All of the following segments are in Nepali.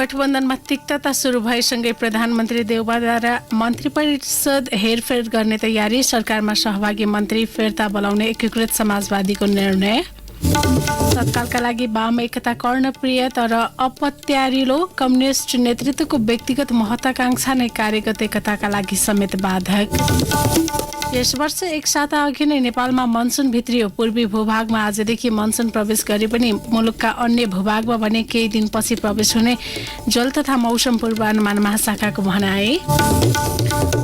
गठबन्धनमा तिक्तता सुरु भएसँगै प्रधानमन्त्री देउवाद्वारा मन्त्री परिषद हेरफेर गर्ने तयारी, सरकारमा सहभागी मन्त्री फिर्ता बोलाउने एकीकृत समाजवादीको निर्णय। तत्कालका लागि वाम एकता कर्णप्रिय तर अपत्यारिलो, कम्युनिस्ट नेतृत्वको व्यक्तिगत महत्वाकांक्षा नै कार्यगत एकताका लागि समेत बाधक। यस वर्ष एक साता अघि नै नेपालमा मनसुन भित्रियो। पूर्वी भूभागमा आजदेखि मनसुन प्रवेश गरे पनि मुलुकका अन्य भूभागमा भने केही दिनपछि प्रवेश हुने जल तथा मौसम पूर्वानुमान महाशाखाको भनाए।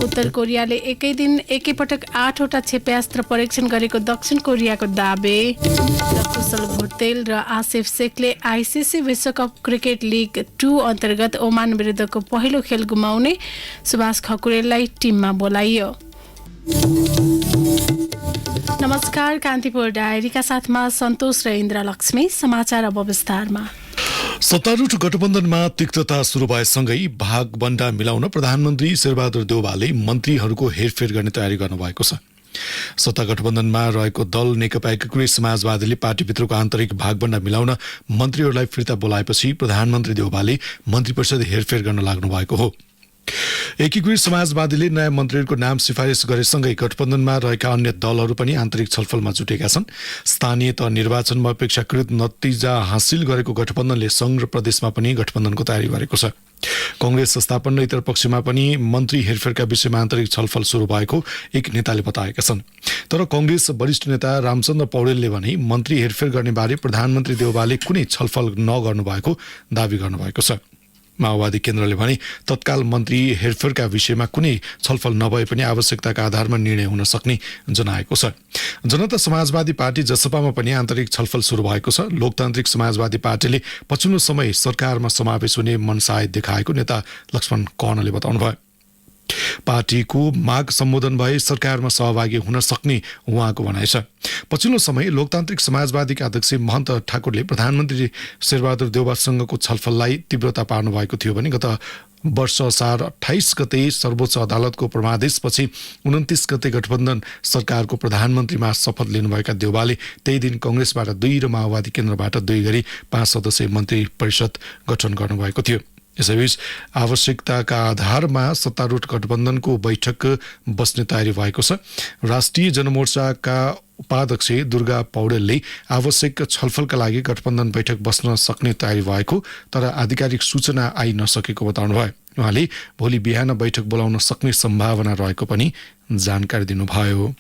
उत्तर कोरियाले एकै दिन एकैपटक 8 वटा क्षेप्यास्त्र परीक्षण गरेको दक्षिण कोरियाको दाबे। कुशल भुटेल र आसिफ शेखले आइसिसी विश्वकप क्रिकेट लिग 2 अन्तर्गत ओमान विरुद्धको पहिलो खेल गुमाउने, सुभाष खकुरेललाई टिममा बोलाइयो। नमस्कार, कान्तिपुर डायरीका साथमा सन्तोष र इन्द्रलक्ष्मी। समाचार अब विस्तारमा। सत्तारूढ गठबन्धनमा तिक्तता सुरु भएसँगै भागबण्डा मिलाउन प्रधानमन्त्री शेरबहादुर देउवाले मन्त्रीहरूको हेरफेर गर्ने तयारी गर्नुभएको छ। सत्ता गठबन्धनमा रहेको दल नेकपा एकीकृत समाजवादीले पार्टीभित्रको आन्तरिक भागबण्डा मिलाउन मन्त्रीहरूलाई फिर्ता बोलाएपछि प्रधानमन्त्री देउवाले मन्त्री परिषद हेरफेर गर्न लाग्नु भएको हो। एकीकृत समाजवादीले नयाँ मन्त्रीहरूको नाम सिफारिस गरेसँगै गठबन्धनमा रहेका अन्य दलहरू पनि आन्तरिक छलफलमा जुटेका छन्। स्थानीय तह निर्वाचनमा अपेक्षाकृत नतिजा हासिल गरेको गठबन्धनले सङ्घ र प्रदेशमा पनि गठबन्धनको तयारी गरेको छ। कांग्रेस संस्थापन र इतर पक्षमा पनि मन्त्री हेरफेरका विषयमा आन्तरिक छलफल सुरु भएको एक नेताले बताएका छन्। तर कांग्रेस वरिष्ठ नेता रामचन्द्र पौडेलले भने मन्त्री हेरफेर गर्ने बारे प्रधानमन्त्री देउवाले कुनै छलफल नगर्नु भएको दावी गर्नुभएको छ। माओवादी केन्द्रले भने तत्काल मन्त्री हेरफेरका विषयमा कुनै छलफल नभए पनि आवश्यकताका आधारमा निर्णय हुन सक्ने जनाएको छ। जनता समाजवादी पार्टी जसपामा पनि आन्तरिक छलफल सुरु भएको छ। लोकतान्त्रिक समाजवादी पार्टीले पछिल्लो समय सरकारमा समावेश हुने मनसाय देखाएको नेता लक्ष्मण कर्णले बताउनुभयो। पार्टीको माग सम्बोधन भए सरकारमा सहभागी हुन सक्ने उहाँको भनाइ छ। पछिल्लो समय लोकतान्त्रिक समाजवादीका अध्यक्ष महन्त ठाकुरले प्रधानमन्त्री शेरबहादुर देउवासँगको छलफललाई तीव्रता पार्नु भएको थियो भने गत वर्ष असार 28 गते सर्वोच्च अदालतको परमादेशपछि 29 गते गठबन्धन सरकारको प्रधानमन्त्रीमा शपथ लिनुभएका देउवाले त्यही दिन कांग्रेसबाट 2 र माओवादी केन्द्रबाट 2 गरी 5 सदस्यीय मन्त्री परिषद गठन गर्नुभएको थियो। यसैबीच आवश्यकताका आधारमा सत्तारूढ गठबन्धनको बैठक बस्ने तयारी भएको छ। राष्ट्रिय जनमोर्चाका उपाध्यक्ष दुर्गा पौडेलले आवश्यक छलफलका लागि गठबन्धन बैठक बस्न सक्ने तयारी भएको तर आधिकारिक सूचना आइ नसकेको बताउनुभयो। उहाँले भोलि बिहान बैठक बोलाउन सक्ने सम्भावना रहेको पनि जानकारी दिनुभयो।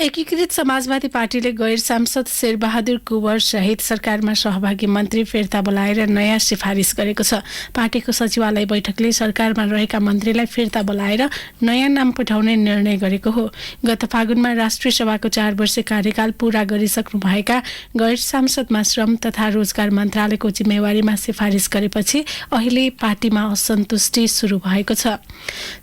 एकीकृत समाजवादी पार्टीले गैर सांसद शेरबहादुर कुँवर सहित सरकारमा सहभागी मन्त्री फिर्ता बोलाएर नयाँ सिफारिस गरेको छ। पार्टीको सचिवालय बैठकले सरकारमा रहेका मन्त्रीलाई फिर्ता बोलाएर नयाँ नाम पठाउने निर्णय गरेको हो। गत फागुनमा राष्ट्रिय सभाको 4 वर्षे कार्यकाल पूरा गरिसक्नु भएका गैर सांसदमा श्रम तथा रोजगार मन्त्रालयको जिम्मेवारीमा सिफारिस गरेपछि अहिले पार्टीमा असन्तुष्टि सुरु भएको छ।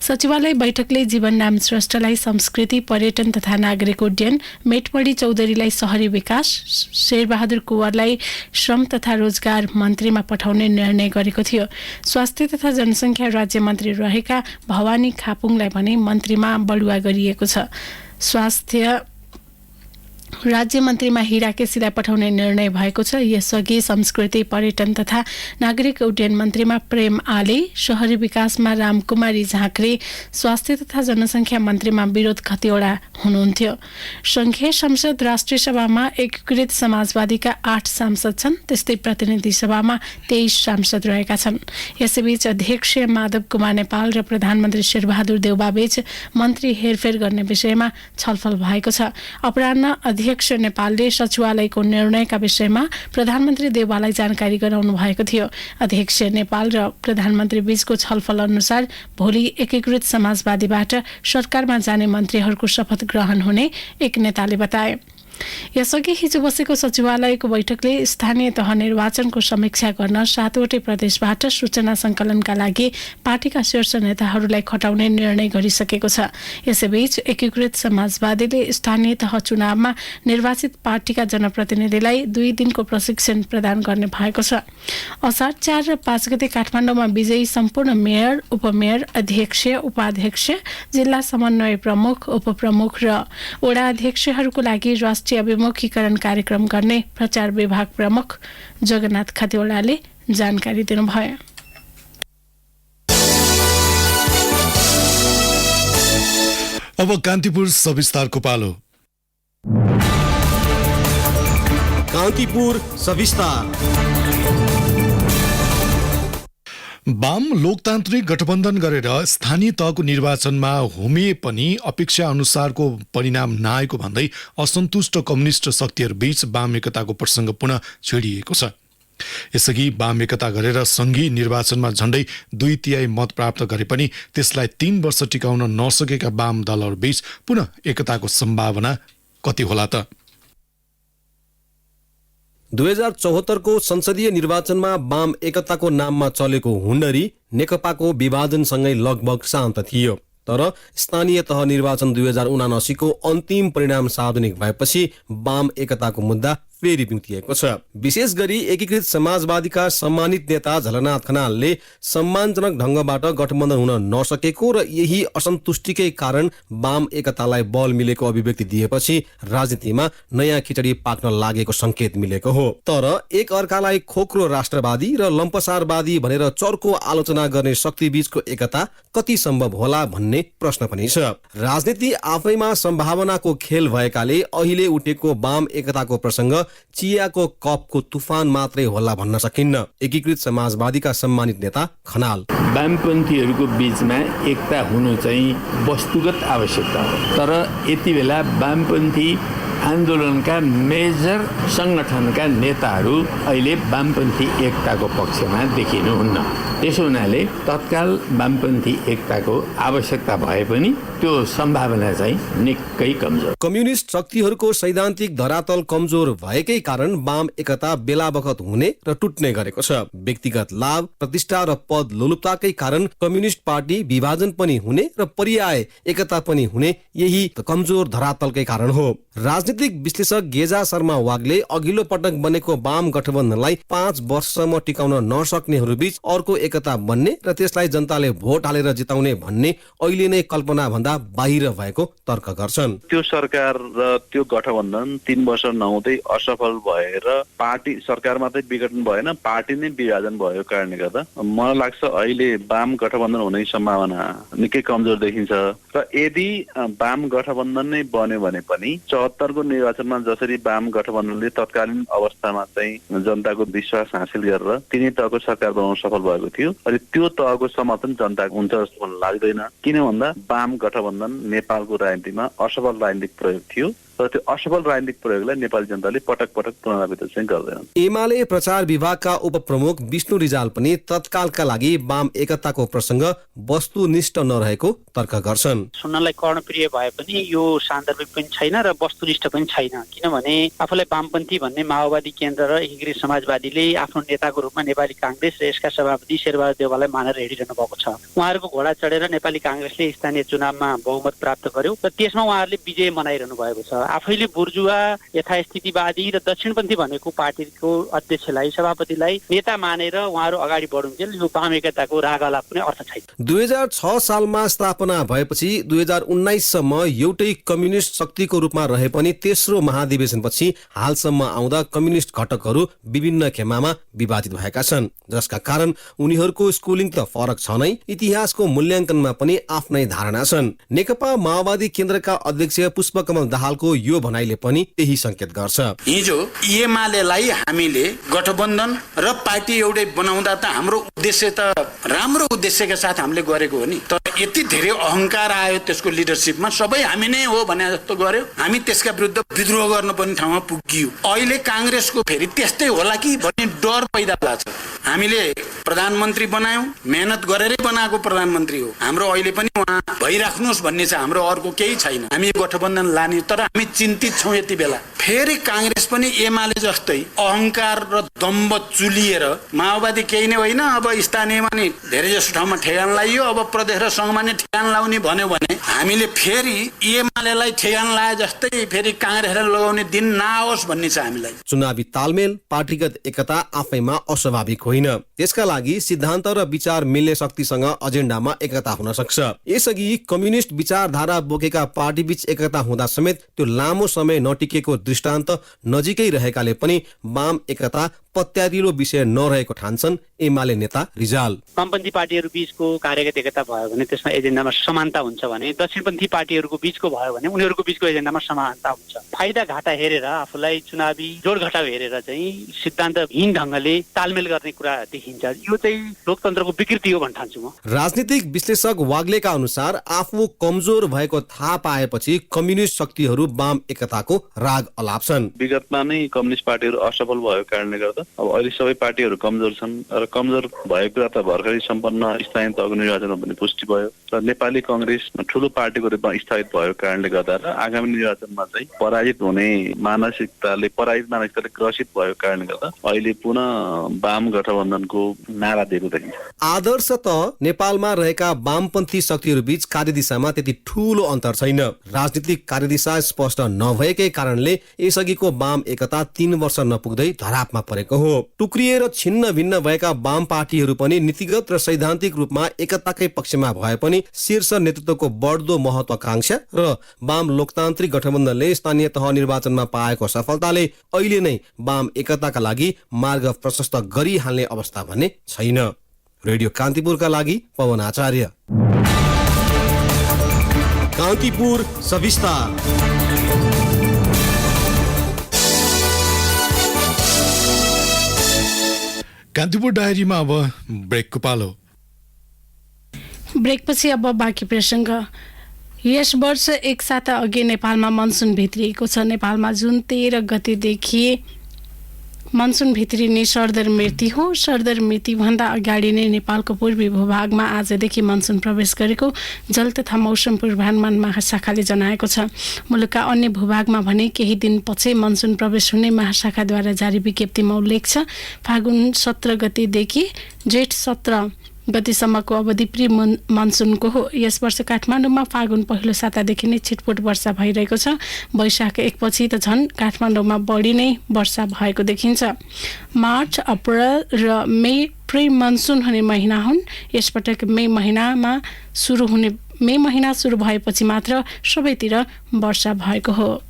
सचिवालय बैठकले जीवननाम श्रेष्ठलाई संस्कृति, पर्यटन तथा नागरिक उड्डयन, मेटमणि चौधरीलाई शहरी विकास, शेरबहादुर कुँवरलाई श्रम तथा रोजगार मन्त्रीमा पठाउने निर्णय गरेको थियो। स्वास्थ्य तथा जनसङ्ख्या राज्य मन्त्री रहेका भवानी खापुङलाई भने मन्त्रीमा बढुवा गरिएको छ। स्वास्थ्य राज्य मन्त्रीमा हिरा केसीलाई पठाउने निर्णय भएको छ। यसअघि संस्कृति, पर्यटन तथा नागरिक उड्डयन मन्त्रीमा प्रेम आले, शहरी विकासमा रामकुमारी झाँक्री, स्वास्थ्य तथा जनसङ्ख्या मन्त्रीमा विरोध खतिवडा हुनुहुन्थ्यो। संघीय संसद राष्ट्रिय सभामा एकीकृत समाजवादीका 8 सांसद छन्। त्यस्तै प्रतिनिधि सभामा 23 सांसद रहेका छन्। यसैबीच अध्यक्ष माधव कुमार नेपाल र प्रधानमन्त्री शेरबहादुर देउवाबीच मन्त्री हेरफेर गर्ने विषयमा छलफल भएको छ। अपराह्न अध्यक्ष नेपालले सचिवालयको निर्णयका विषयमा प्रधानमन्त्री देउवालाई जानकारी गराउनु भएको थियो। अध्यक्ष नेपाल र प्रधानमन्त्री बीचको छलफल अनुसार भोलि एकीकृत समाजवादीबाट सरकारमा जाने मन्त्रीहरूको शपथ ग्रहण हुने एक नेताले बताए। यसअघि हिजो बसेको सचिवालयको बैठकले स्थानीय तह निर्वाचनको समीक्षा गर्न 7वटै प्रदेशबाट सूचना सङ्कलनका लागि पार्टीका शीर्ष नेताहरूलाई खटाउने निर्णय गरिसकेको छ। यसैबीच एकीकृत समाजवादीले स्थानीय तह चुनावमा निर्वाचित पार्टीका जनप्रतिनिधिलाई 2 दिनको प्रशिक्षण प्रदान गर्ने भएको छ। असार 4 र 5 गते काठमाडौँमा विजयी सम्पूर्ण मेयर, उपमेयर, अध्यक्ष, उपाध्यक्ष, जिल्ला समन्वय प्रमुख, उपप्रमुख र वडा अध्यक्षहरूको लागि राष्ट्रिय राष्ट्रिय विमुखीकरण कार्यक्रम गर्ने प्रचार विभाग प्रमुख जगन्नाथ खतिवड़ाले जानकारी दिनुभयो। अब कान्तिपुर सविस्तारको पालो। कान्तिपुर सविस्तार। वाम लोकतान्त्रिक गठबन्धन गरेर स्थानीय तहको निर्वाचनमा होमिए पनि अपेक्षा अनुसारको परिणाम नआएको भन्दै असन्तुष्ट कम्युनिस्ट शक्तिहरूबीच वाम एकताको प्रसङ्ग पुनः छेडिएको छ। यसअघि वाम एकता गरेर सङ्घीय निर्वाचनमा झण्डै 2/3 मत प्राप्त गरे पनि त्यसलाई 3 वर्ष टिकाउन नसकेका वाम दलहरूबीच पुनः एकताको सम्भावना कति होला त? 2074 को संसदीय निर्वाचनमा वाम एकताको नाममा चलेको हुन्डरी नेकपाको विभाजनसँगै लगभग शान्त थियो। तर स्थानीय तह निर्वाचन 2079 को अन्तिम परिणाम सार्वजनिक भएपछि वाम एकताको मुद्दा फेरि पिउतिएको छ। विशेष गरी एकीकृत समाजवादीका सम्मानित नेता झलनाथ खनालले सम्मानजनक ढंगबाट गठबन्धन हुन नसकेको र यही असन्तुष्टिकै कारण वाम एकतालाई बल मिलेको अभिव्यक्ति दिएपछि राजनीतिमा नयाँ खिचडी पाक्न लागेको संकेत मिलेको हो। तर एक अर्कालाई खोक्रो राष्ट्रवादी र लम्पसारवादी भनेर चर्को आलोचना गर्ने शक्तिबीचको एकता कति सम्भव होला भन्ने प्रश्न पनि छ। राजनीति आफैमा सम्भावनाको खेल भएकाले अहिले उठेको वाम एकताको प्रसङ्ग चियाको कपको तुफान मात्रै होला भन्न सकिन्न। एकीकृत समाजवादीका सम्मानित नेता खनाल वामपन्थीहरूको बीचमा एकता हुनु चाहिँ वस्तुगत आवश्यकता हो। तर यति बेला वामपन्थी आन्दोलनका मेजर संगठनका नेताहरू अहिले वामपन्थी एकताको पक्षमा देखिनुहुन्न। त्यसो हुनाले तत्काल वामपन्थी एकताको आवश्यकता भए पनि त्यो सम्भावना चाहिँ निकै कमजोर। कम्युनिस्ट शक्तिहरूको सैद्धान्तिक धरातल कमजोर भएकै कारण वाम एकता बेला बखत हुने र टुट्ने गरेको छ। व्यक्तिगत लाभ, प्रतिष्ठा र पद लोलुपताकै कारण कम्युनिस्ट पार्टी विभाजन पनि हुने र पर्याय एकता पनि हुने यही कमजोर धरातलकै कारण हो। राजनीतिक विश्लेषक गेजा शर्मा वागले अघिल्लो पटक बनेको वाम गठबन्धनलाई 5 वर्षसम्म टिकाउन नसक्नेहरू बीच अर्को एकता बन्ने र त्यसलाई जनताले भोट हालेर जिताउने भन्ने अहिले नै कल्पना भन्दा बाहिर भएको तर्क गर्छन्। त्यो सरकार र त्यो गठबन्धन 3 वर्ष नहुँदै असफल भएर पार्टी सरकार मात्रै विघटन भएन, पार्टी नै विभाजन भएको कारणले गर्दा मलाई लाग्छ अहिले वाम गठबन्धन हुने सम्भावना निकै कमजोर देखिन्छ। र यदि वाम गठबन्धन नै बन्यो भने पनि 74 को निर्वाचनमा जसरी वाम गठबन्धनले तत्कालीन अवस्थामा चाहिँ जनताको विश्वास हासिल गरेर तिनै तहको सरकार बनाउन सफल भएको थियो, अनि त्यो तहको समर्थन जनताको हुन्छ जस्तो मलाई लाग्दैन। किन भन्दा वाम गठबन्धन नेपालको राजनीतिमा असफल राजनीतिक प्रयोग थियो र त्यो असफल राजनीतिक प्रयोगलाई नेपाली जनताले पटक पटक पुनरावृत्ति चाहिँ गर्दैन। एमाले प्रचार विभागका उपप्रमुख विष्णु रिजाल पनि तत्कालका लागि वाम एकताको प्रसङ्ग वस्तुनिष्ठ नरहेको तर्क गर्छन्। सुन्नलाई कर्णप्रिय भए पनि यो सान्दर्भिक पनि छैन र वस्तुनिष्ठ पनि छैन। किनभने आफूलाई वामपन्थी भन्ने माओवादी केन्द्र र एकीकृत समाजवादीले आफ्नो नेताको रूपमा नेपाली कांग्रेस र यसका सभापति शेरबहादुर देउवालाई मानेर हिँडिरहनु भएको छ। उहाँहरूको घोडा चढेर नेपाली कांग्रेसले स्थानीय चुनावमा बहुमत प्राप्त गर्यो र त्यसमा उहाँहरूले विजय मनाइरहनु भएको छ। आफैले बुर्जुवा यथास्थितिवादी र दक्षिणपन्थी भनेको पार्टीको अध्यक्षलाई सभापतिलाई नेता मानेर उहाँहरू अगाडि बढुन्जेल यो वाम एकताको रागला कुनै अर्थ छैन। 2006 सालमा स्थापना भएपछि 2019 सम्म एउटै कम्युनिस्ट शक्तिको रूपमा रहे पनि तेस्रो महाधिवेशनपछि हालसम्म आउँदा कम्युनिस्ट घटकहरू विभिन्न खेमामा विभाजित भएका छन्, जसका कारण उनीहरूको स्कुलिङ त फरक छ नै, इतिहासको मूल्याङ्कनमा पनि आफ्नै धारणा छन्। नेकपा माओवादी केन्द्रका अध्यक्ष पुष्पकमल दाहालको यो भनाइले पनि त्यही संकेत गर्छ। हिजो एमालेलाई हामीले गठबन्धन र पार्टी एउटै बनाउँदा त हाम्रो उद्देश्य त राम्रो उद्देश्यका साथ हामीले गरेको हो नि, तर यति धेरै अहंकार आयो त्यसको लिडरशिपमा, सबै हामी नै हो भने जस्तो गर्यो। हामी त्यसका विरुद्ध विद्रोह गर्न पनि ठाउँमा पुगियो। अहिले कांग्रेसको फेरि त्यस्तै होला कि भन्ने डर पैदा भएको छ। हामीले प्रधानमन्त्री बनायौं, मेहनत गरेरै बनाएको प्रधानमन्त्री हो, हाम्रो अहिले पनि उहाँ भइराख्नुहोस् भन्ने छ, हाम्रो अर्को केही छैन। हामी गठबन्धन लाने, तर हामी चिन्तित छौं यति बेला फेरि कांग्रेस पनि एमाले जस्तै अहंकार र दम्भ चुलिएर माओवादी केही नै होइन, अब स्थानीयमा नि धेरै जसो ठाउँमा ठेगान लाइयो, अब प्रदेश र संघमा नि ठेगान लाउने भन्यो भने हामीले फेरि एमालेलाई ठेगान लाए जस्तै फेरि कांग्रेसलाई लगाउने दिन नआओस् भन्ने छ हामीलाई। चुनावी तालमेल, पार्टीगत एकता आफैमा अस्वाभाविक होइन। त्यसका लागि सिद्धान्त र विचार मिल्ने शक्तिसँग एजेन्डामा एकता हुन सक्छ। यसअघि कम्युनिस्ट विचारधारा बोकेका पार्टीबीच एकता हुँदा समेत त्यो लामो समय नटिकेको दृष्टान्त नजिकै रहेकाले पनि वाम एकता पत्यारिलो विषय नरहेको ठान्छन् एमाले नेता रिजाल। वामपन्थी पार्टीहरू बीचको कार्यगत एकता भयो भने त्यसमा एजेन्डामा समानता हुन्छ भने, दक्षिणपन्थी पार्टीहरूको बीचको भयो भने उनीहरूको बीचको एजेन्डामा समानता हुन्छ। फाइदा घाटा हेरेर आफूलाई चुनावी जोड घटाउ हेरेर चाहिँ सिद्धान्तहीन ढङ्गले तालमेल गर्ने कुरा देखिन्छ। यो चाहिँ लोकतन्त्रको विकृति हो भन्ने ठान्छु म। राजनीतिक विश्लेषक वाग्लेका अनुसार आफू कमजोर भएको थाहा पाएपछि कम्युनिस्ट शक्तिहरू वाम एकताको राग अलाप्छन्। विगतमा नै कम्युनिस्ट पार्टीहरू असफल भएको कारणले गर्दा अब अहिले सबै पार्टीहरू कमजोर छन् र कमजोर भएको कुरा त भर्खरै सम्पन्न स्थानीय तहको निर्वाचनमा पनि पुष्टि भयो र नेपाली कांग्रेस ठूलो पार्टीको रूपमा स्थापित भएको कारणले गर्दा र आगामी निर्वाचनमा चाहिँ पराजित मानसिकताले ग्रसित भएको कारणले गर्दा अहिले पुनः वाम गठबन्धनको नारा दिएको देखिन्छ। आदर्श त नेपालमा रहेका वामपन्थी शक्तिहरू बीच कार्यदिशामा त्यति ठूलो अन्तर छैन। राजनीतिक कार्यदिशा स्पष्ट नभएकै कारणले यसअघिको वाम एकता 3 वर्ष नपुग्दै धरापमा परेको हो। टुक्रिएर छिन्न भिन्न भएका वाम पार्टीहरू पनि नीतिगत र सैद्धान्तिक रूपमा एकताकै पक्षमा भए पनि शीर्ष नेतृत्वको बढ्दो महत्वाकांक्षा र वाम लोकतान्त्रिक गठबन्धनले स्थानीय तह निर्वाचनमा पाएको सफलताले अहिले नै वाम एकताका लागि मार्ग प्रशस्त गरिहाल्ने अवस्था भने छैन। रेडियो कान्तिपुरका लागि पवन आचार्य। कान्तिपुर सविस्तार। कान्तिपुर डायरीमा अब ब्रेकको पालो। ब्रेकपछि अब बाँकी प्रसङ्ग। यस वर्ष एक साता अघि नेपालमा मनसुन भित्रिएको छ। नेपालमा जुन 13 गतेदेखि मनसुन भित्रिने सरदर मृत्यु हो। सरदर मृत्युभन्दा अगाडि नै नेपालको पूर्वी भूभागमा आजदेखि मनसुन प्रवेश गरेको जल तथा मौसम पूर्वानुमान महाशाखाले जनाएको छ। मुलुकका अन्य भूभागमा भने केही दिन पछि मनसुन प्रवेश हुने महाशाखाद्वारा जारी विज्ञप्तिमा उल्लेख छ। फागुन 17 गतेदेखि जेठ 17 गतिसम्मको अवधि प्री मनसुनको हो। यस वर्ष काठमाडौँमा फागुन पहिलो सातादेखि नै छिटपुट वर्षा भइरहेको छ। वैशाख 1 पछि त झन् काठमाडौँमा बढी नै वर्षा भएको देखिन्छ। मार्च, अप्रिल र मे प्री मनसुन हुने महिना हुन्। यसपटक मे महिना सुरु भएपछि मात्र सबैतिर वर्षा भएको हो।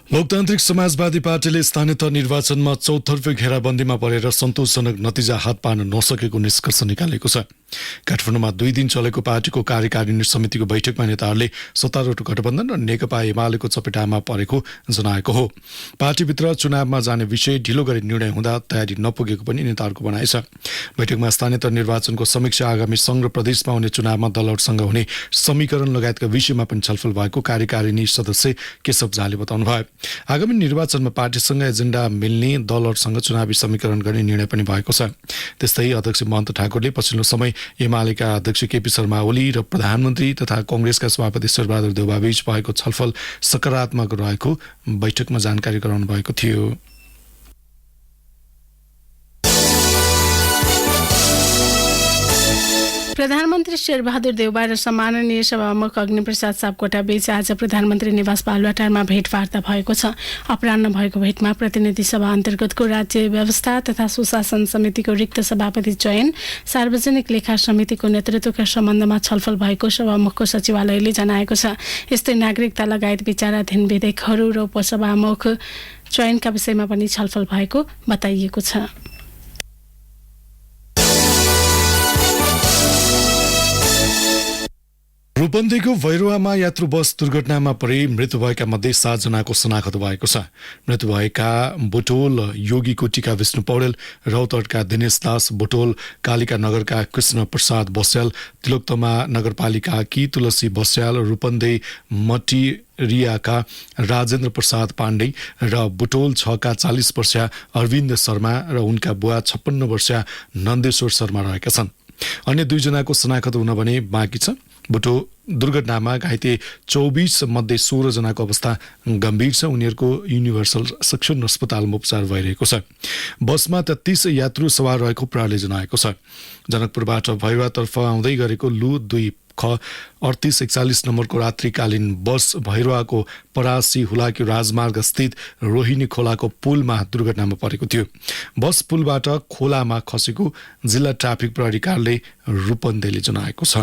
लोकतान्त्रिक समाजवादी पार्टीले स्थानीय तह निर्वाचनमा चौतर्फी घेराबन्दीमा परेर सन्तोषजनक नतिजा हात पार्न नसकेको निष्कर्ष निकालेको छ। काठमाडौँमा 2 दिन चलेको पार्टीको कार्यकारिणी समितिको बैठकमा नेताहरूले सत्तारूढ गठबन्धन र नेकपा एमालेको चपेटामा परेको जनाएको हो। पार्टीभित्र चुनावमा जाने विषय ढिलो गरी निर्णय हुँदा तयारी नपुगेको पनि नेताहरूको भनाइ छ। बैठकमा स्थानीय तह निर्वाचनको समीक्षा, आगामी संघ र प्रदेशमा हुने चुनावमा दलहरूसँग हुने समीकरण लगायतका विषयमा पनि छलफल भएको कार्यकारिणी सदस्य केशव झाले बताउनुभयो। आगामी निर्वाचनमा पार्टीसँग एजेन्डा मिल्ने दलहरूसँग चुनावी समीकरण गर्ने निर्णय पनि भएको छ। त्यस्तै अध्यक्ष महन्त ठाकुरले पछिल्लो समय एमालेका अध्यक्ष केपी शर्मा ओली र प्रधानमन्त्री तथा कांग्रेसका सभापति शेरबहादुर देउवाबीच भएको छलफल सकारात्मक रहेको बैठकमा जानकारी गराउनु भएको थियो। प्रधानमन्त्री शेरबहादुर देउवा र सम्माननीय सभामुख अग्निप्रसाद सापकोटा बीच आज प्रधानमन्त्री निवास बालुवाटारमा भेटवार्ता भएको छ। अपराह्न भएको भेटमा प्रतिनिधि सभा अन्तर्गतको राज्य व्यवस्था तथा सुशासन समितिको रिक्त सभापति चयन, सार्वजनिक लेखा समितिको नेतृत्वका सम्बन्धमा छलफल भएको सभामुखको सचिवालयले जनाएको छ। यस्तै नागरिकता लगायत विचाराधीन विधेयकहरू र उपसभामुख चयनका विषयमा पनि छलफल भएको बताइएको छ। रूपन्देहीको भैरुवामा यात्रु बस दुर्घटनामा परि मृत्यु भएका मध्ये 7 जनाको शनाखत भएको छ। मृत्यु भएका बुटोल योगी कोटीका विष्णु पौडेल, रौतहटका दिनेश दास बुटोल, कालिका नगरका कृष्ण प्रसाद बस्याल, तिलोत्तमा नगरपालिकाकी तुलसी बस्याल, रूपन्देही मटिरियाका राजेन्द्र प्रसाद पाण्डे र बुटोल 6 का 40 वर्षीय अरविन्द शर्मा र उनका बुवा 56 वर्षीय नन्देश्वर शर्मा रहेका छन्। अन्य 2 जनाको शनाखत हुन भने बाँकी छ। बुटो दुर्घटनामा घाइते 24 मध्ये 16 जनाको अवस्था गम्भीर छ। उनीहरूको युनिभर्सल सेक्सन अस्पतालमा उपचार भइरहेको छ। बसमा 33 यात्रु सवार रहेको प्रहरीले जनाएको छ। जनकपुरबाट भैरुवातर्फ आउँदै गरेको लु 2 ख 3841 नम्बरको रात्रिकालीन बस भैरवाको परासी हुलाकी राजमार्ग स्थित रोहिणी खोलाको पुलमा दुर्घटनामा परेको थियो। बस पुलबाट खोलामा खसेको जिल्ला ट्राफिक प्रहरी कार्यालय रूपन्देहीले जनाएको छ।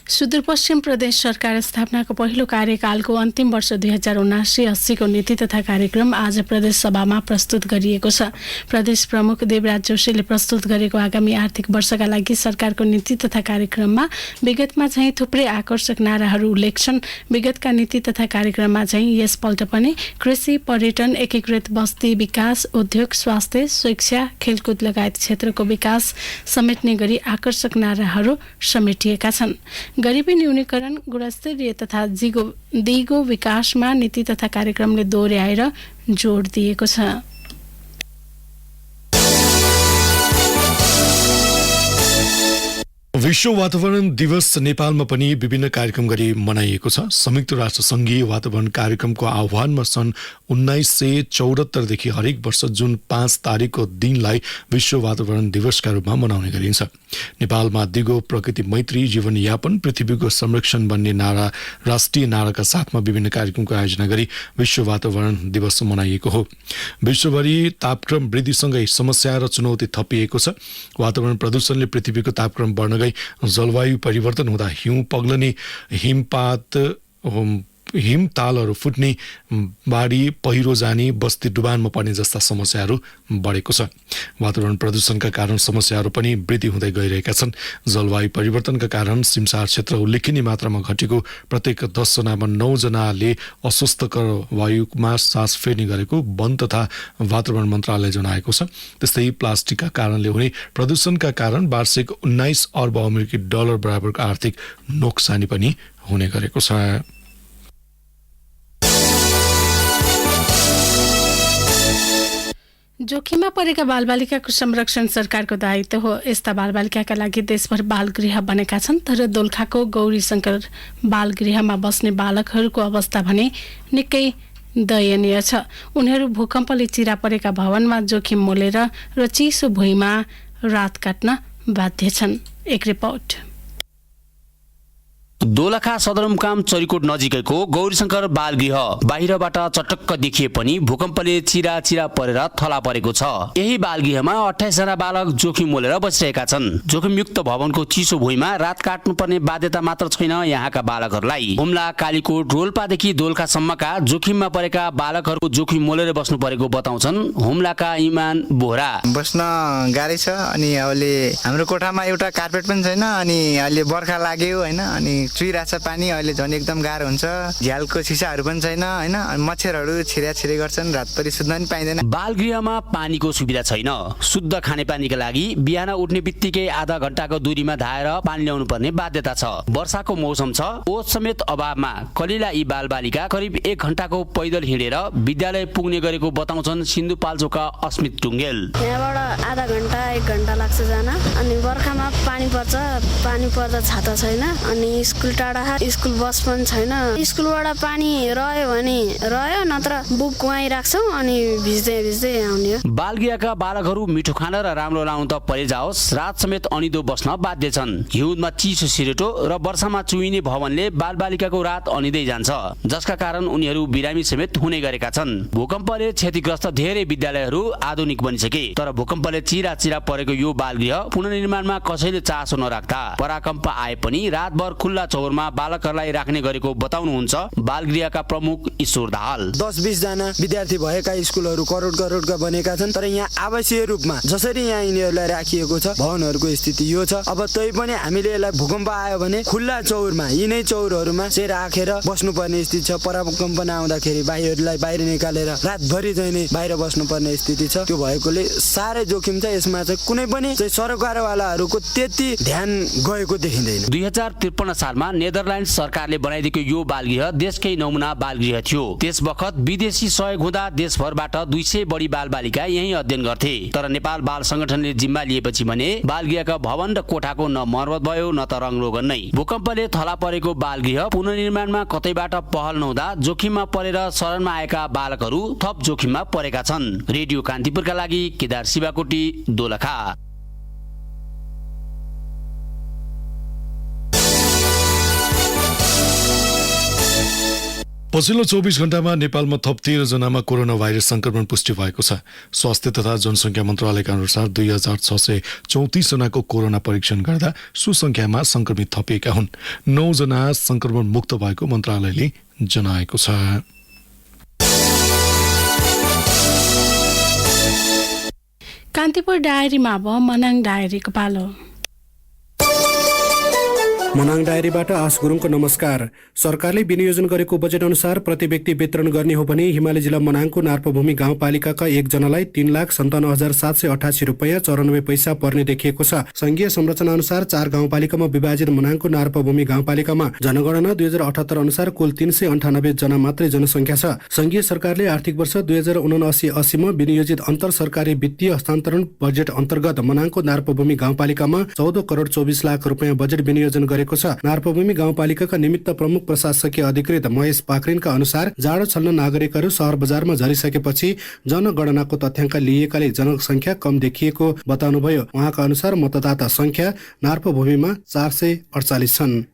सुदूरपश्चिम प्रदेश सरकार स्थापनाको पहिलो कार्यकालको अन्तिम वर्ष 2079-80 को नीति तथा कार्यक्रम आज प्रदेश सभामा प्रस्तुत गरिएको छ। प्रदेश प्रमुख देवराज जोशीले प्रस्तुत गरेको आगामी आर्थिक वर्षका लागि सरकारको नीति तथा कार्यक्रममा विगतमा चाहिँ थुप्रै आकर्षक नाराहरू उल्लेख छन्। विगतका नीति तथा कार्यक्रममा चाहिँ यसपल्ट पनि कृषि, पर्यटन, एकीकृत बस्ती विकास, उद्योग, स्वास्थ्य, शिक्षा, खेलकुद लगायत क्षेत्रको विकास समेट्ने गरी आकर्षक नाराहरू समेटिएका छन्। गरिबी न्यूनीकरण, गुणस्तरीय तथा दिगो विकासमा नीति तथा कार्यक्रमले दोहोर्याएर जोड दिएको छ। विश्व वातावरण दिवस नेपालमा पनि विभिन्न कार्यक्रम गरी मनाइएको छ। संयुक्त राष्ट्र सङ्घीय वातावरण कार्यक्रमको आह्वानमा सन् 1974 देखि हरेक वर्ष जुन 5 तारिकको दिनलाई विश्व वातावरण दिवसका रूपमा मनाउने गरिन्छ। नेपालमा दिगो प्रकृति मैत्री जीवनयापन पृथ्वीको संरक्षण भन्ने नारा राष्ट्रिय नाराका साथमा विभिन्न कार्यक्रमको आयोजना गरी विश्व वातावरण दिवस मनाइएको हो। विश्वभरि तापक्रम वृद्धिसँगै समस्या र चुनौती थपिएको छ। वातावरण प्रदूषणले पृथ्वीको तापक्रम बढ्न गई जलवायु परिवर्तन हुँदा हिउँ पग्लने, हिमतालहरू फुट्ने, बाढी पहिरो जाने, बस्ती डुबानमा पर्ने जस्ता समस्याहरू बढेको छ। वातावरण प्रदूषणका कारण समस्याहरू पनि वृद्धि हुँदै गइरहेका छन्। जलवायु परिवर्तनका कारण सिमसार क्षेत्र उल्लेखनीय मात्रामा घटेको, प्रत्येक 10 जनामा 9 जनाले अस्वस्थकर वायुमा सास फेर्ने गरेको वन तथा वातावरण मन्त्रालयले जनाएको छ। त्यस्तै प्लास्टिकका कारणले हुने प्रदूषणका कारण वार्षिक 19 अर्ब अमेरिकी डलर बराबरको आर्थिक नोक्सानी पनि हुने गरेको छ। जोखिममा परेका बालबालिकाको संरक्षण सरकारको दायित्व हो। यस्ता बालबालिकाका लागि देशभर बालगृह बनेका छन्, तर दोलखाको गौरीशंकर बालगृहमा बस्ने बालकहरूको अवस्था भने निकै दयनीय छ। उनीहरू भूकम्पले चिरा परेका भवनमा जोखिम मोलेर र चिसो भुइँमा रात काट्न बाध्य छन्। एक रिपोर्ट। दोलखा सदरमुकाम चरीकोट नजिकैको गौरीशंकर बालगृह बाहिरबाट चटक्क देखिए पनि भूकम्पले चिरा परेर थला परेको छ। यही बालगृहमा 28 जना बालक जोखिम मोलेर बसिरहेका छन्। जोखिमयुक्त भवनको चिसो भुइँमा रात काट्नुपर्ने बाध्यता मात्र छैन यहाँका बालकहरूलाई। हुम्ला, कालीकोट, रोल्पादेखि दोलखासम्मका जोखिममा परेका बालकहरू जोखिम मोलेर बस्नु परेको बताउँछन् हुम्लाका इमान बोहरा। बस्न गाह्रै छ अनि अहिले हाम्रो कोठामा एउटा कार्पेट पनि छैन अनि अहिले बर्खा लाग्यो हैन अनि चुइरहेछ पानी, अहिले झन् एकदम गाह्रो हुन्छ। झ्यालको सिसाहरू पनि छैन हैन, मच्छरहरू छिरे गर्छन्, रातभरि सुत्न पनि पाइँदैन। बालगृहमा पानीको सुविधा छैन। शुद्ध खानेपानीका लागि बिहान उठ्ने बित्तिकै आधा घण्टाको दूरीमा धाएर पानी ल्याउनु पर्ने बाध्यता छ। वर्षाको मौसम छ, ओत समेत अभावमा कलिला यी बालबालिका करिब 1 घण्टाको पैदल हिँडेर विद्यालय पुग्ने गरेको बताउँछन् सिन्धुपाल्चोकका अस्मित टुङ्गेल। यहाँबाट आधा घण्टा 1 घण्टा लाग्छ जान। अनि बर्खामा पानी पर्छ, पानी पर्दा छाता छैन अनि स्कुल टाढा, स्कुल बस पनि छैन। स्कुलबाट पानी रह्यो भने रह्यो, नत्र बुक वहीँ राख्छौँ अनि भिज्दै आउने हो। बालगृहका बालकहरू मिठो खान र राम्रो लाउनु त परे जाओस्, रात समेत अनिदो बस्न बाध्य छन्। हिउँदमा चिसो सिरेटो र वर्षामा चुइने भवनले बालबालिकाको रात अनिदै जान्छ, जसका कारण उनीहरू बिरामी समेत हुने गरेका छन्। भूकम्पले क्षतिग्रस्त धेरै विद्यालयहरू आधुनिक बनिसके, तर भूकम्पले चिरा परेको यो बालगृह पुनर्निर्माणमा कसैले चासो नराख्दा पराकम्प आए पनि रातभर खुल्ला चौरमा बालकहरूलाई राख्ने गरेको बताउनुहुन्छ बालगृहका प्रमुख ईश्वर दाहाल। 10-20 जना विद्यार्थी भएका स्कुलहरू करोडका बनेका छन्, तर यहाँ आवासीय रूपमा जसरी यहाँ यिनीहरूलाई राखिएको छ भवनहरूको स्थिति यो छ। अब तै पनि हामीले यसलाई भूकम्प आयो भने खुल्ला चौरमा, यिनै चौरहरूमा चाहिँ राखेर बस्नुपर्ने स्थिति छ। पराकम्प नआउँदाखेरि बाहिरलाई बाहिर निकालेर रातभरि चाहिँ नै बाहिर बस्नुपर्ने स्थिति छ। त्यो भएकोले साह्रै जोखिम छ। यसमा चाहिँ कुनै पनि सरकारवालाहरूको त्यति ध्यान गएको देखिँदैन। 2053 सालमा सहरमा नेदरल्यान्ड सरकारले बनाइदिएको यो बालगृह देशकै नमुना बालगृह थियो। त्यस बखत विदेशी सहयोग हुँदा देशभरबाट 200 बढी बालबालिका यही अध्ययन गर्थे। तर नेपाल बाल संगठनले जिम्मा लिएपछि भने बालगृहका भवन र कोठाको न मर्मत भयो न त रङरोगन नै। भूकम्पले थला परेको बालगृह पुनर्निर्माणमा कतैबाट पहल नहुँदा जोखिममा परेर शरणमा आएका बालकहरू थप जोखिममा परेका छन्। रेडियो कान्तिपुरका लागि केदार शिवाकोटी, दोलखा। पछिल्लो 24 घण्टामा नेपालमा थप 13 जनामा कोरोना भाइरस संक्रमण पुष्टि भएको छ। स्वास्थ्य तथा जनसङ्ख्या मन्त्रालयका अनुसार 2634 जनाको कोरोना परीक्षण गर्दा सुसङ्ख्यामा संक्रमित थपिएका हुन्। 9 जना संक्रमण मुक्त भएको मन्त्रालयले जनाएको छ। कान्तिपुर डायरीमा अब मनाङ डायरीको पालो। मनाङ डायरीबाट आश गुरुङको नमस्कार। सरकारले विनियोजन गरेको बजेट अनुसार प्रति व्यक्ति वितरण गर्ने हो भने हिमाली जिल्ला मनाङको नार्पभूमि गाउँपालिकाका 1 जनालाई 3,57,788 रुपैयाँ 94 पैसा पर्ने देखिएको छ। संघीय संरचना अनुसार 4 गाउँपालिकामा विभाजित मनाङको नार्पभूमि गाउँपालिकामा जनगणना 2078 अनुसार कुल 398 जना मात्रै जनसङ्ख्या छ। संघीय सरकारले आर्थिक वर्ष 2079-80 मा विनियोजित अन्तर सरकारी वित्तीय हस्तान्तरण बजेट अन्तर्गत मनाङको नार्पभूमि गाउँपालिकामा 14 करोड 24 लाख रुपैयाँ बजेट विनियोजन गरेको छ। नार्पभूमि गाउँपालिकाका निमित्त प्रमुख प्रशासकीय अधिकृत महेश पाक्रिनका अनुसार जाडो छल्न नागरिकहरू सहर बजारमा झरिसकेपछि जनगणनाको तथ्याङ्क लिएकाले जनसङ्ख्या कम देखिएको बताउनुभयो। उहाँका अनुसार मतदाता संख्या नार्पभूमिमा 448 छन्।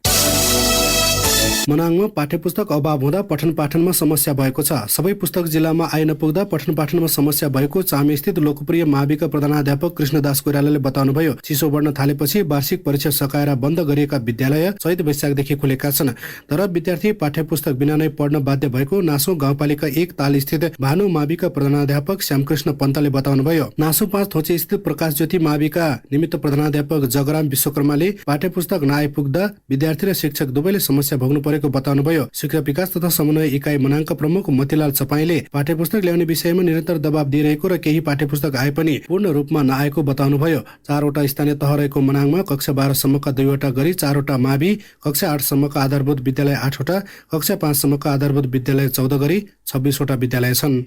मनाङमा पाठ्यपुस्तक अभाव हुँदा पठन पाठनमा समस्या भएको छ। सबै पुस्तक जिल्लामा आइ नपुग्दा पठन पाठनमा समस्या भएको चामी स्थित लोकप्रिय माविका प्रधानाध्यापक कृष्णदास कोइरालाले बताउनुभयो। चिसो बढ्न थालेपछि वार्षिक परीक्षा सकाएर बन्द गरिएका विद्यालय चैत वैशाखदेखि खुलेका छन्। तर विद्यार्थी पाठ्यपुस्तक बिना नै पढ्न बाध्य भएको नासो गाउँपालिका 1 ताल स्थित भानु माविका प्रधानाध्यापक श्यामकृष्ण पन्तले बताउनुभयो। नासो 5 थोचे स्थित प्रकाश ज्योति माविका निमित्त प्रधानाध्यापक जगराम विश्वकर्माले पाठ्यपुस्तक नआइपुग्दा विद्यार्थी र शिक्षक दुवैले समस्या भोग्नु परेको बताउनुभयो। शिक्षा विकास तथा समन्वय इकाइ मनाङका प्रमुख मतिलाल चपाईले पाठ्यपुस्तक ल्याउने विषयमा निरन्तर दबाब दिइरहेको र केही पाठ्यपुस्तक आए पनि पूर्ण रूपमा नआएको बताउनुभयो। 4 वटा स्थानीय तह रहेको मनाङमा कक्षा 12 सम्मका 2 वटा गरी 4 वटा मावि, कक्षा 8 सम्मका आधारभूत विद्यालय 8 वटा, कक्षा 5 सम्मका आधारभूत विद्यालय 14 गरी 26 वटा विद्यालय छन्।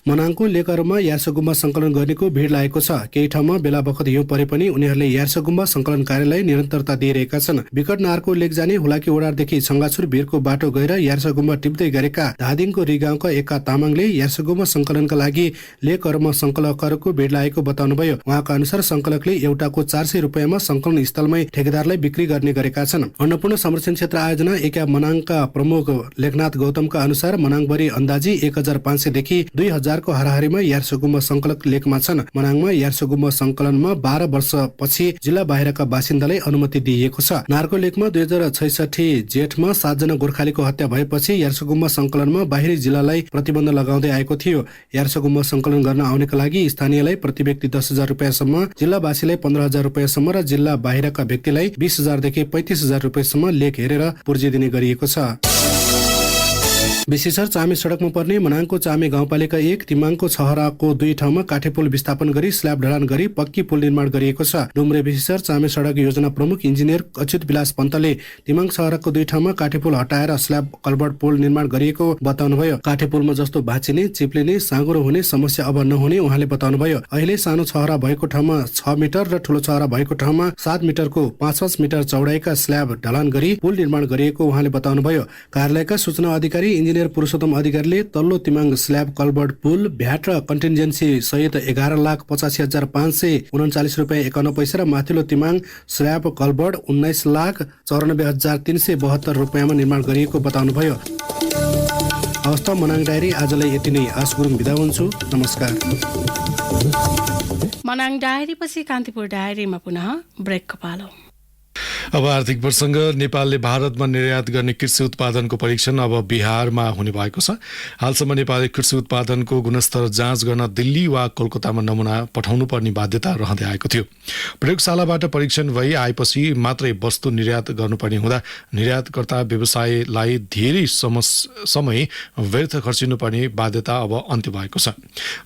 मनाङको लेकहरूमा यार्सगुम्बा संकलन गर्नेको भिड लागेको छ। केही ठाउँमा बेला बखत हिउँ परे पनि उनीहरूले यार्सगुम्बा संकलन कार्यलाई निरन्तरता दिइरहेका छन्। विकट नारको लेक जाने हुलाकी ओडारदेखि छङ्गाछुर भिरको बाटो गएर यार्सगुम्बा टिप्दै गरेका धादिङको रिगाउँका एका तामाङले यार्सगुम्बा संकलनका लागि लेकहरूमा संकलकहरूको भिड लागेको बताउनुभयो। उहाँका अनुसार संकलकले एउटाको 400 रुपियाँमा संकलन स्थलमै ठेकेदारलाई बिक्री गर्ने गरेका छन्। अन्नपूर्ण संरक्षण क्षेत्र आयोजना एका मनाङका प्रमुख लेखनाथ गौतमका अनुसार मनाङभरि अन्दाजी 1500 देखि 2000 को हाराहारीमा यार्सगुम्बा संकलक लेकमा छन्। मनाङमा यार्सगुम्बा संकलनमा 12 वर्षपछि जिल्ला बाहिरका बासिन्दालाई अनुमति दिइएको छ। नारको लेकमा 2066 जेठमा 7 जना गोर्खालीको हत्या भएपछि यार्सगुम्बा संकलनमा बाहिरी जिल्लालाई प्रतिबन्ध लगाउँदै आएको थियो। यार्सगुम्बा संकलन गर्न आउनेका लागि स्थानीयलाई प्रति व्यक्ति 10,000 रुपियाँसम्म, जिल्लावासीलाई 15,000 रुपियाँसम्म र जिल्ला बाहिरका व्यक्तिलाई 20,000 देखि 35,000 रुपियाँसम्म लेक हेरेर पुर्जी दिने गरिएको छ। विशेषर चामी सडकमा पर्ने मनाङको चामी गाउँपालिका 1 तिमाङको छहराको 2 ठाउँमा काठे पुल विस्थापन गरी स्ल्याब ढलान गरी पक्की पुल निर्माण गरिएको छ। डुम्रे विशेषर चामी सडक योजना प्रमुख इन्जिनियर अच्युत विलास पन्तले तिमाङ छहराको 2 ठाउँमा काठे पुल हटाएर स्ल्याब कल्भर्ट पुल निर्माण गरिएको बताउनुभयो। काठे पुलमा जस्तो भाँचिने, चिप्लिने, साँगुरो हुने समस्या अब नहुने उहाँले बताउनुभयो। अहिले सानो छहरा भएको ठाउँमा 6 मिटर र ठूलो छहरा भएको ठाउँमा 7 मिटरको 5-5 मिटर चौडाइका स्ल्याब ढलान गरी पुल निर्माण गरिएको उहाँले बताउनुभयो। कार्यालयका सूचना अधिकारी इन्जिनियर पुरुषोत्तम अधिकारीले तल्लो तिमाङ स्ल्याब कल्भर्ट पुल भ्याट र कन्टिन्जेन्सी सहित 11,85,539 रुपियाँ 51 पैसा र माथिल्लो तिमाङ स्ल्याब कल्भर्ट 19,94,372 रुपियाँमा निर्माण गरिएको बताउनुभयो। हवस् त मनाङ डायरी आजलाई यति नै। आश गुरुङ बिदा हुन्छु। नमस्कार। मनाङ डायरी पछि कान्तिपुर डायरीमा पुनः ब्रेकको पालो। अब आर्थिक प्रसङ्ग। नेपालले भारतमा निर्यात गर्ने कृषि उत्पादनको परीक्षण अब बिहारमा हुने भएको छ। हालसम्म नेपालले कृषि उत्पादनको गुणस्तर जाँच गर्न दिल्ली वा कोलकातामा नमुना पठाउनु पर्ने बाध्यता रहँदै आएको थियो। प्रयोगशालाबाट परीक्षण भई आएपछि मात्रै वस्तु निर्यात गर्नुपर्ने हुँदा निर्यातकर्ता व्यवसायलाई धेरै समय व्यर्थ खर्चिनुपर्ने बाध्यता अब अन्त्य भएको छ।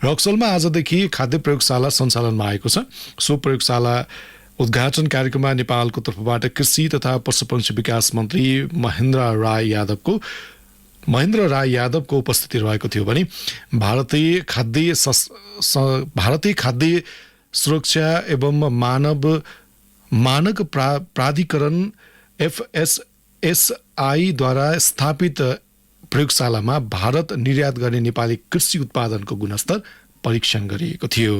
रक्सौलमा आजदेखि खाद्य प्रयोगशाला सञ्चालनमा आएको छ। सो प्रयोगशाला उद्घाटन कार्यक्रममा नेपालको तर्फबाट कृषि तथा पशुपक्षी विकास मन्त्री महेन्द्र राय यादवको उपस्थिति रहेको थियो भने भारतीय खाद्य सुरक्षा एवं मानक प्राधिकरण FSSI द्वारा स्थापित प्रयोगशालामा भारत निर्यात गर्ने नेपाली कृषि उत्पादनको गुणस्तर परीक्षण गरिएको थियो।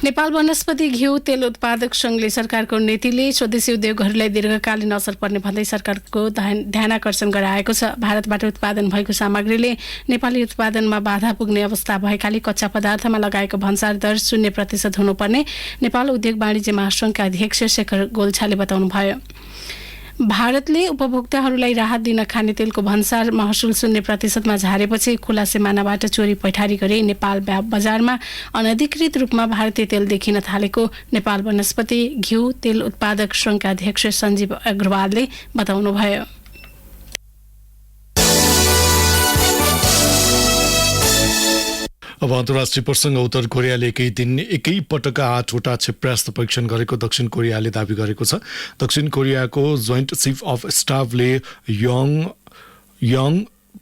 नेपाल वनस्पति घिउ तेल उत्पादक संघले सरकारको नीतिले स्वदेशी उद्योगहरूलाई दीर्घकालीन असर पर्ने भन्दै सरकारको ध्यानाकर्षण गराएको छ। भारतबाट उत्पादन भएको सामग्रीले नेपाली उत्पादनमा बाधा पुग्ने अवस्था भएकाले कच्चा पदार्थमा लगाएको भन्सार दर 0% हुनुपर्ने नेपाल उद्योग वाणिज्य महासंघका अध्यक्ष शेखर गोल्छाले बताउनुभयो। भारतले उपभोक्ताहरूलाई राहत दिन खाने तेलको भन्सार महसुल 0% झारेपछि खुला सिमानाबाट चोरी पैठारी गरी नेपाल बजारमा अनधिकृत रूपमा भारतीय तेल देखिन थालेको नेपाल वनस्पति घिउ तेल उत्पादक संघका अध्यक्ष सञ्जीव अग्रवालले बताउनुभयो। अब अन्तर्राष्ट्रिय प्रसङ्ग उत्तर कोरियाले एकै पटक 8वटा क्षेपणास्त्र परीक्षण गरेको दक्षिण कोरियाले दावी गरेको छ। दक्षिण कोरियाको जोइन्ट चिफ अफ स्टाफले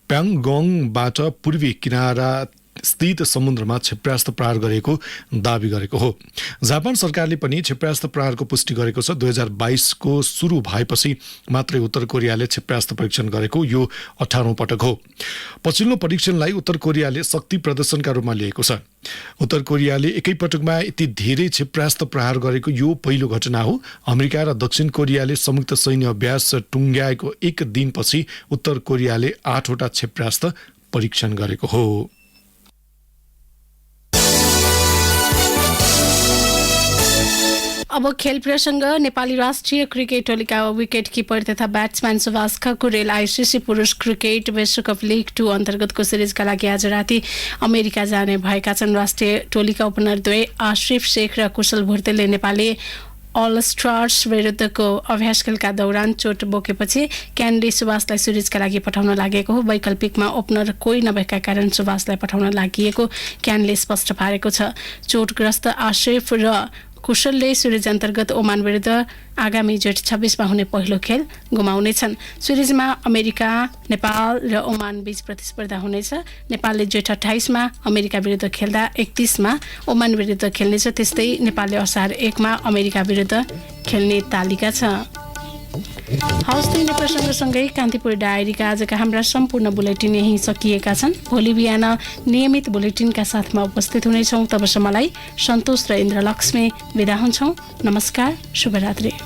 प्याङगोङबाट पूर्वी किनारा स्थित समुद्रमा क्षेपणास्त्र प्रहार गरेको दावी गरेको हो। जापान सरकारले पनि क्षेपणास्त्र प्रहारको पुष्टि गरेको छ। 2022 को सुरु भएपछि मात्रै उत्तर कोरियाले क्षेपणास्त्र परीक्षण गरेको यो 18औं पटक हो। पछिल्लो परीक्षणलाई उत्तर कोरियाले शक्ति प्रदर्शनका रूपमा लिएको छ। उत्तर कोरियाले एकै पटकमा यति धेरै क्षेपणास्त्र प्रहार गरेको यो पहिलो घटना हो। अमेरिका र दक्षिण कोरियाले संयुक्त सैन्य अभ्यास टुङ्ग्याएको एक दिनपछि उत्तर कोरियाले 8वटा क्षेपणास्त्र परीक्षण गरेको हो। अब खेल प्रसङ्ग। नेपाली राष्ट्रिय क्रिकेट टोलीका विकेट किपर तथा ब्याट्सम्यान सुभाष खकुरेल आइसिसी पुरुष क्रिकेट विश्वकप लिग 2 अन्तर्गतको सिरिजका लागि आज राति अमेरिका जाने भएका छन्। राष्ट्रिय टोलीका ओपनर द्वय आश्रिफ शेख र कुशल भुर्तेलले नेपाली अल स्टार्स विरुद्धको अभ्यास खेलका दौरान चोट बोकेपछि क्यानले सुभाषलाई सिरिजका लागि पठाउन लागेको हो। वैकल्पिकमा ओपनर कोही नभएका कारण सुभाषलाई पठाउन लागि क्यानले स्पष्ट पारेको छ। चोटग्रस्त आश्रिफ र कुशलले सिरिज अन्तर्गत ओमान विरुद्ध आगामी जेठ 26 मा हुने पहिलो खेल गुमाउनेछन्। सिरिजमा अमेरिका, नेपाल र ओमान बीच प्रतिस्पर्धा हुनेछ। नेपालले जेठ 28 मा अमेरिका विरुद्ध खेल्दा 31 मा ओमान विरुद्ध खेल्नेछ। त्यस्तै नेपालले असार 1 मा अमेरिका विरुद्ध खेल्ने तालिका छ। हवस्, तिनै प्रसङ्गसँगै कान्तिपुर डायरीका आजका हाम्रा सम्पूर्ण बुलेटिन यही सकिएका छन्। भोलि बिहान नियमित बुलेटिनका साथमा उपस्थित हुनेछौँ। तबसम्मलाई सन्तोष र इन्द्रलक्ष्मी बिदा हुन्छौँ। नमस्कार, शुभरात्रि।